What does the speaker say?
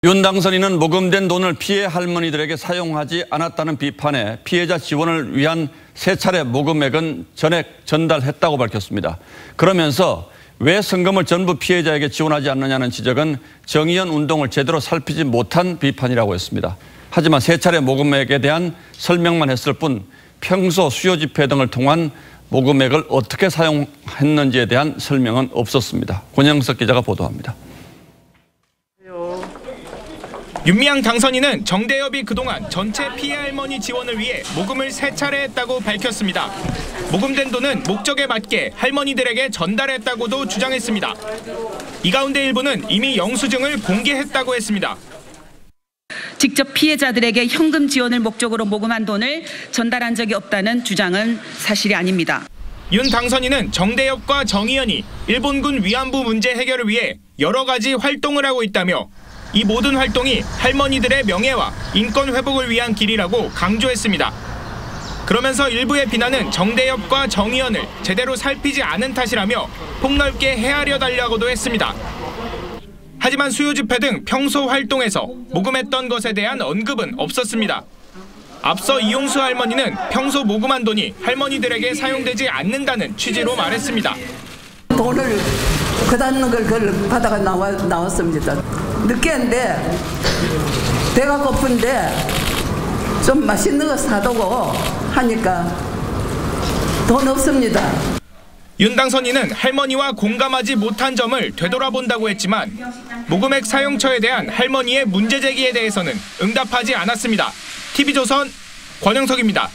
윤 당선인은 모금된 돈을 피해 할머니들에게 사용하지 않았다는 비판에 피해자 지원을 위한 세 차례 모금액은 전액 전달했다고 밝혔습니다. 그러면서 왜 성금을 전부 피해자에게 지원하지 않느냐는 지적은 정의연 운동을 제대로 살피지 못한 비판이라고 했습니다. 하지만 세 차례 모금액에 대한 설명만 했을 뿐 평소 수요 집회 등을 통한 모금액을 어떻게 사용했는지에 대한 설명은 없었습니다. 권영석 기자가 보도합니다. 윤미향 당선인은 정대협이 그동안 전체 피해 할머니 지원을 위해 모금을 세 차례 했다고 밝혔습니다. 모금된 돈은 목적에 맞게 할머니들에게 전달했다고도 주장했습니다. 이 가운데 일부는 이미 영수증을 공개했다고 했습니다. 직접 피해자들에게 현금 지원을 목적으로 모금한 돈을 전달한 적이 없다는 주장은 사실이 아닙니다. 윤 당선인은 정대협과 정의연이 일본군 위안부 문제 해결을 위해 여러 가지 활동을 하고 있다며 이 모든 활동이 할머니들의 명예와 인권 회복을 위한 길이라고 강조했습니다. 그러면서 일부의 비난은 정대협과 정의연을 제대로 살피지 않은 탓이라며 폭넓게 헤아려 달라고도 했습니다. 하지만 수요 집회 등 평소 활동에서 모금했던 것에 대한 언급은 없었습니다. 앞서 이용수 할머니는 평소 모금한 돈이 할머니들에게 사용되지 않는다는 취지로 말했습니다. 돈을 그다는 걸 받아가 나왔습니다. 늦게 했는데 배가 고픈데 좀 맛있는 거 사두고 하니까 돈 없습니다. 윤 당선인은 할머니와 공감하지 못한 점을 되돌아본다고 했지만 모금액 사용처에 대한 할머니의 문제 제기에 대해서는 응답하지 않았습니다. TV조선 권영석입니다.